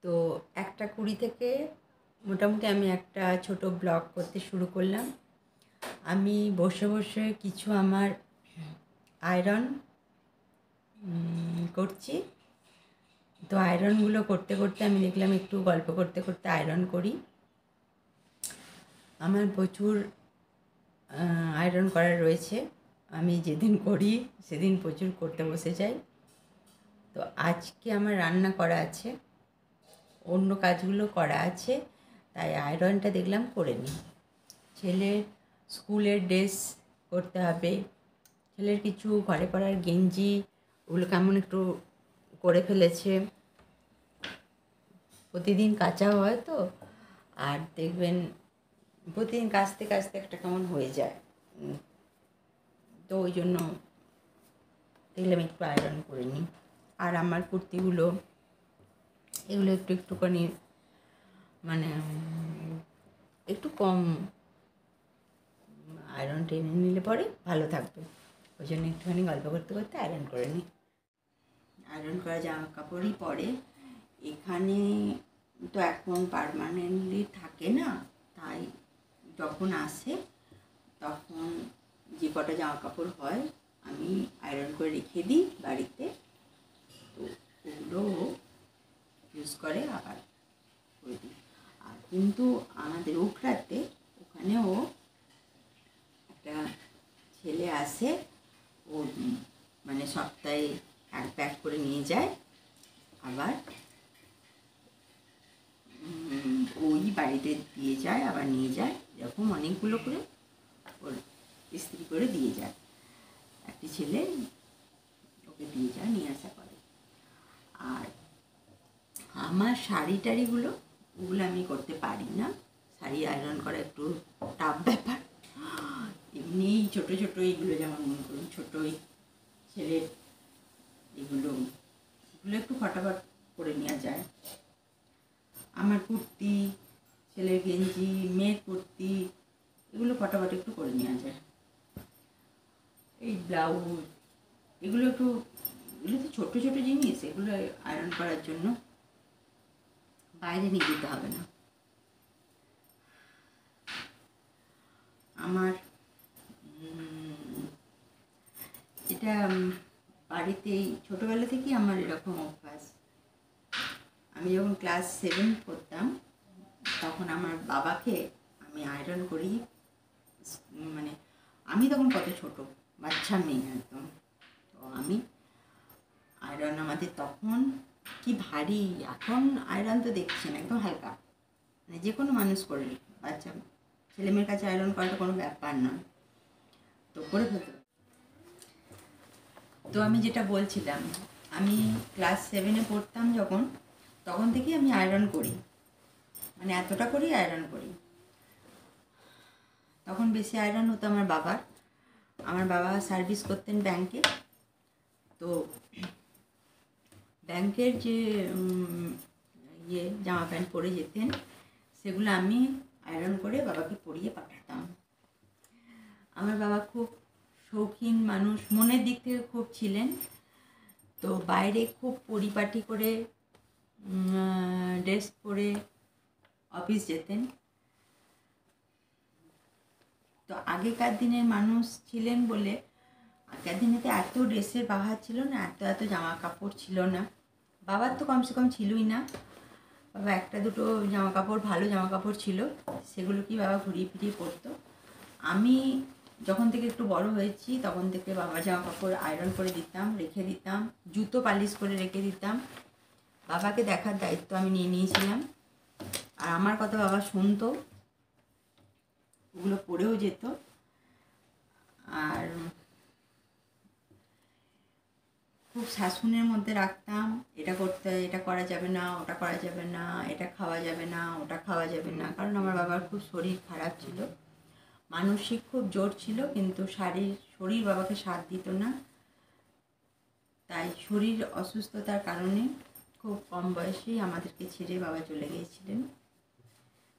তো 1:20 থেকে মোটামুটি আমি একটা ছোট ব্লগ করতে শুরু করলাম। আমি বসে বসে কিছু আমার আয়রন করছি। তো আয়রনগুলো করতে করতে আমি দেখলাম একটু গল্প করতে করতে আয়রন করি। আমার প্রচুর আয়রন করার রয়েছে। আমি যেদিন করি সেদিন প্রচুর করতে বসে যাই। তো আজকে আমার রান্না করা আছে, অন্য কাজগুলো করা আছে, তাই আয়রনটা দেখলাম করে নিই। ছেলের স্কুলের ড্রেস করতে হবে, ছেলের কিছু ঘরে পরার গেঞ্জি, ওগুলো কেমন একটু করে ফেলেছে। প্রতিদিন কাচা হয় তো, আর দেখবেন প্রতিদিন কাচতে কাচতে একটা কেমন হয়ে যায়। তো ওই জন্য দেখলাম একটু আয়রন করে নিই। আর আমার কুর্তিগুলো এগুলো একটু একটুখানি মানে একটু কম আয়রন টেনে নিলে পরে ভালো থাকবে। ওই জন্য একটুখানি গল্প করতে করতে আয়রন করে নিই। আয়রন করা জামা কাপড়ই পরে। এখানে তো এখন পার্মানেন্টলি থাকে না, তাই যখন আসে তখন যে কটা জামা কাপড় হয় আমি আয়রন করে রেখে দিই বাড়িতে। তো ওগুলো ইউজ করে আবার করে দিই। আর কিন্তু আমাদের উখড়াতে ওখানেও একটা ছেলে আসে, ও মানে সপ্তাহে এক ব্যাগ করে নিয়ে যায়, আবার ওই বাড়িতে দিয়ে যায়, আবার নিয়ে যায়, এরকম অনেকগুলো করে ওর ইস্ত্রি করে দিয়ে যায়। একটি ছেলে ওকে দিয়ে যায়, নিয়ে আসা করে। আর আমার শাড়ি টাড়িগুলো ওগুলো আমি করতে পারি না। শাড়ি আয়রন করা একটু টাফ ব্যাপার। এমনি ছোটো ছোটো এইগুলো যেমন মনে করুন ছোটো ওই ছেলের এগুলো একটু ফটাফট করে নেওয়া যায়। আমার কুর্তি, ছেলের গেঞ্জি, মেয়ের কুর্তি, এগুলো ফটাফট একটু করে নেওয়া যায়। এই ব্লাউজ এগুলো তো ছোটো ছোটো জিনিস, এগুলো আয়রন করার জন্য বাইরে নিয়ে যেতে হবে না। আমার এটা বাড়িতেই ছোটোবেলা থেকেই আমার এরকম অভ্যাস। আমি যখন ক্লাস 7 পড়তাম তখন আমার বাবাকে আমি আয়রন করি, মানে আমি তখন কত ছোট বাচ্চা মেয়ে একদম। তো আমি আয়রন আমাদের তখন কি ভারী, এখন আয়রন তো দেখছেন একদম হালকা, মানে যে কোনো মানুষ করে, বাচ্চা ছেলেমেয়ের কাছে আয়রন করাটা কোনো ব্যাপার নয়, তো করে ফেলতে। তো আমি যেটা বলছিলাম, আমি ক্লাস 7-এ পড়তাম যখন, তখন থেকেই আমি আয়রন করি, মানে এতটা করেই আয়রন করি। তখন বেশি আয়রন হতো আমার বাবার। আমার বাবা সার্ভিস করতেন ব্যাংকে, তো ব্যাংকের যে জামা প্যান্ট পরে যেতেন সেগুলো আমি আয়রন করে বাবাকে পরিয়ে পাঠাতাম। আমার বাবা খুব শৌখিন মানুষ, মনের দিক থেকে খুব ছিলেন। তো বাইরে খুব পরিপাটি করে ড্রেস পরে অফিস যেতেন। তো আগেকার দিনের মানুষ ছিলেন বলে, আগেকার দিনে তো এত ড্রেসের বাহার ছিল না, এত জামা কাপড় ছিল না। বাবার তো কমসে কম ছিলই না, বাবা একটা দুটো জামা কাপড়, ভালো জামা কাপড় ছিল, সেগুলো কি বাবা ঘুরিয়ে ফিরিয়ে পরতো। আমি যখন থেকে একটু বড় হয়েছি তখন থেকে বাবার জামা কাপড় আয়রন করে দিতাম, রেখে দিতাম, জুতো পালিশ করে রেখে দিতাম। বাবাকে দেখার দায়িত্ব আমি নিয়ে নিয়েছিলাম, আর আমার কথা বাবা শুনতো, ওগুলো পরেও যেত। আর খুব শাসনের মধ্যে রাখতাম, এটা করতে, এটা করা যাবে না, ওটা করা যাবে না, এটা খাওয়া যাবে না, ওটা খাওয়া যাবে না। কারণ আমার বাবার খুব শরীর খারাপ ছিল, মানসিক খুব জোর ছিল, কিন্তু শরীর বাবাকে সাথ দিত না। তাই শরীর অসুস্থতার কারণে খুব কম বয়সেই আমাদেরকে ছেড়ে বাবা চলে গিয়েছিলেন।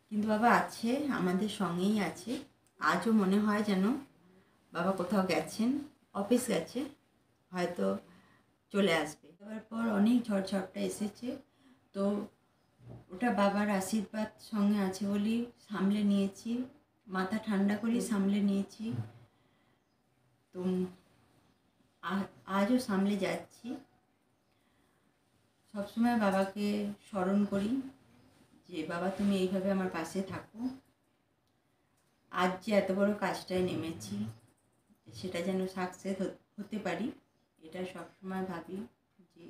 কিন্তু বাবা আছে, আমাদের সঙ্গেই আছে। আজও মনে হয় যেন বাবা কোথাও গেছেন, অফিস গেছে, হয়তো চলে আসবে। তারপর অনেক ঝড়ঝাপটা এসেছে। তো ওটা বাবার আশীর্বাদ সঙ্গে আছে বলি সামলে নিয়েছি, মাথা ঠান্ডা করেই সামলে নিয়েছি। তো আজও সামলে যাচ্ছি। সবসময় বাবাকে স্মরণ করি যে বাবা তুমি এইভাবে আমার পাশে থাকো। আজ যে এত বড় কাজটায় নেমেছি সেটা যেন সাকসেস হতে পারি, এটা সবসময় ভাবি যে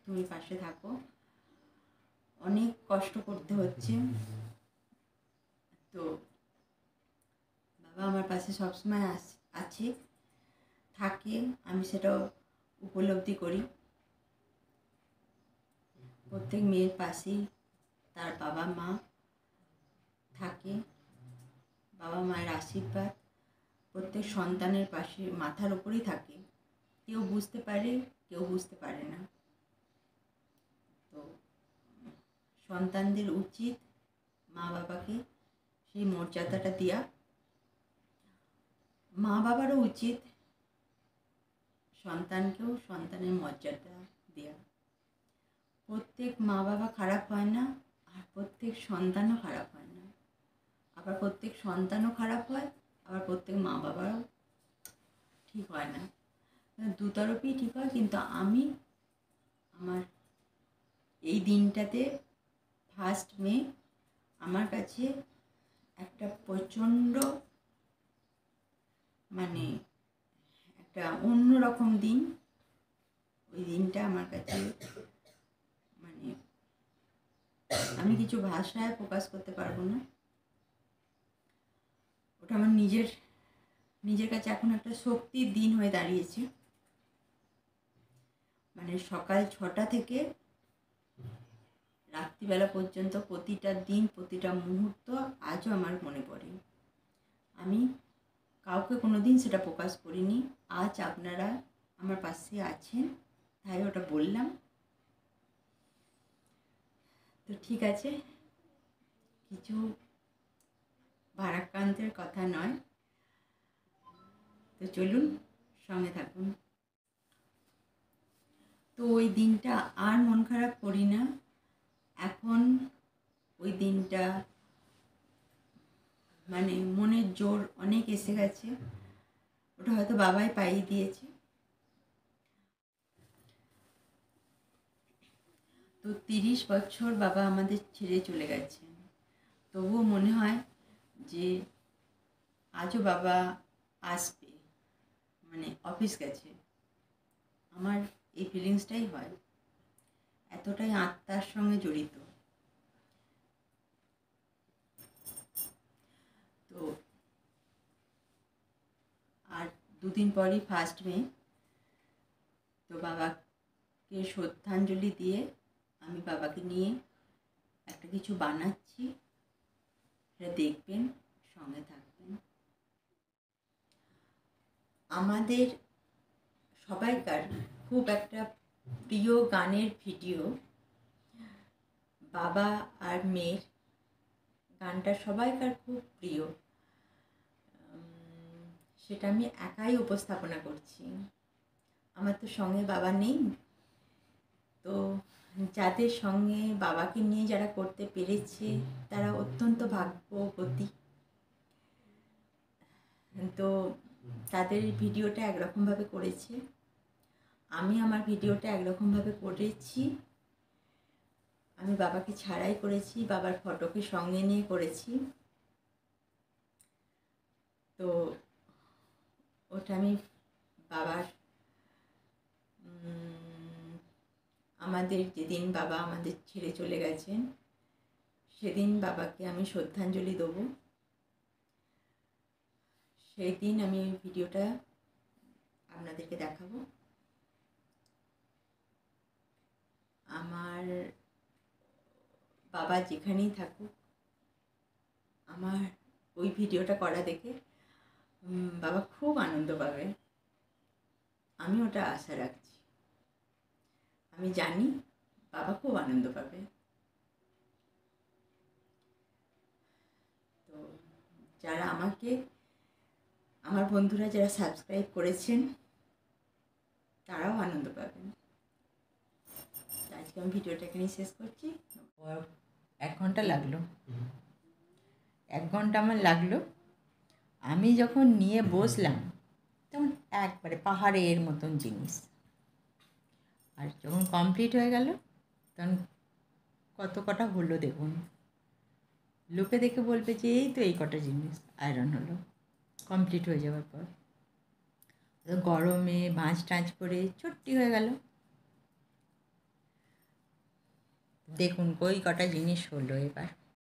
তুমি পাশে থাকো। অনেক কষ্ট করতে হচ্ছে, তো বাবা আমার পাশে সবসময় আছে, থাকে, আমি সেটা উপলব্ধি করি। প্রত্যেক মেয়ের পাশেই তার বাবা মা থাকে। বাবা মায়ের আশীর্বাদ প্রত্যেক সন্তানের পাশে মাথার উপরেই থাকে। কেউ বুঝতে পারে, কেউ বুঝতে পারে না। তো সন্তানদের উচিত মা বাবাকে সেই মর্যাদাটা দেওয়া। মা বাবারও উচিত সন্তানকেও সন্তানের মর্যাদা দেওয়া। প্রত্যেক মা বাবা খারাপ হয় না, আর প্রত্যেক সন্তানও খারাপ হয় না। আবার প্রত্যেক সন্তানও খারাপ হয়, আবার প্রত্যেক মা বাবাও ঠিক হয় না। দুতরফই ঠিক হয়। কিন্তু আমি আমার এই দিনটাতে 1 মে আমার কাছে একটা প্রচণ্ড মানে একটা অন্যরকম দিন। ওই দিনটা আমার কাছে মানে আমি কিছু ভাষায় প্রকাশ করতে পারবো না। ওটা আমার নিজের কাছে এখন একটা শক্তির দিন হয়ে দাঁড়িয়েছে। মানে সকাল 6টা থেকে রাত্রিবেলা পর্যন্ত প্রতিটা দিন, প্রতিটা মুহূর্ত আজও আমার মনে পড়ে। আমি কাউকে কোনো দিন সেটা প্রকাশ করিনি। আজ আপনারা আমার পাশে আছেন তাই ওটা বললাম। তো ঠিক আছে, কিছু ভারাক্রান্তের কথা নয়, তো চলুন সঙ্গে থাকুন। তো ওই দিনটা আর মন খারাপ করি না। এখন ওই দিনটা মানে মনের জোর অনেক এসে গেছে। ওটা হয়তো বাবাই পাইয়ে দিয়েছে। তো 30 বছর বাবা আমাদের ছেড়ে চলে গেছেন, তবুও মনে হয় যে আজও বাবা আসবে, মানে অফিস গেছে। আমার এই ফিলিংসটাই হয়, এতটাই আত্মার সঙ্গে জড়িত। তো আর 2 দিন পরই 1 মে। তো বাবাকে শ্রদ্ধাঞ্জলি দিয়ে আমি বাবাকে নিয়ে একটা কিছু বানাচ্ছি, সেটা দেখবেন, সঙ্গে থাকবেন। আমাদের সবাইকার খুব একটা প্রিয় গানের ভিডিও, বাবা আর মেয়ের গানটা সবাইকার খুব প্রিয়। সেটা আমি একাই উপস্থাপনা করছি। আমার তো সঙ্গে বাবা নেই। তো যাদের সঙ্গে বাবাকে নিয়ে যারা করতে পেরেছে তারা অত্যন্ত ভাগ্যবতী। তো তাদের ভিডিওটা একরকমভাবে করেছে, আমি আমার ভিডিওটা একরকমভাবে করেছি। আমি বাবাকে ছাড়াই করেছি, বাবার ফটোকে সঙ্গে নিয়ে করেছি। তো ওটা আমি বাবার আমাদের যেদিন বাবা আমাদের ছেড়ে চলে গেছেন সেদিন বাবাকে আমি শ্রদ্ধাঞ্জলি দেবো, সেই দিন আমি ওই ভিডিওটা আপনাদেরকে দেখাবো। আমার বাবা যেখানেই থাকুক, আমার ওই ভিডিওটা করা দেখে বাবা খুব আনন্দ পাবে, আমি ওটা আশা রাখছি। আমি জানি বাবা খুব আনন্দ পাবে। তো যারা আমার বন্ধুরা যারা সাবস্ক্রাইব করেছেন তারাও আনন্দ পাবেন। আজকে আমি ভিডিওটা এখানেই শেষ করছি। 1 ঘন্টা লাগলো। 1 ঘন্টা আমার লাগলো। আমি যখন নিয়ে বসলাম তখন একবারে পাহাড়ের মতন জিনিস। আর যখন কমপ্লিট হয়ে গেল তখন কত কটা হলো দেখুন। লোকে দেখে বলবে যে এই তো এই কটা জিনিস আয়রন হলো কমপ্লিট হয়ে যাওয়ার পর। তো গরমে ভাঁজ টাঁজ করে চট্টি হয়ে গেল। দেখুন কই কটা জিনিস হলো এবার।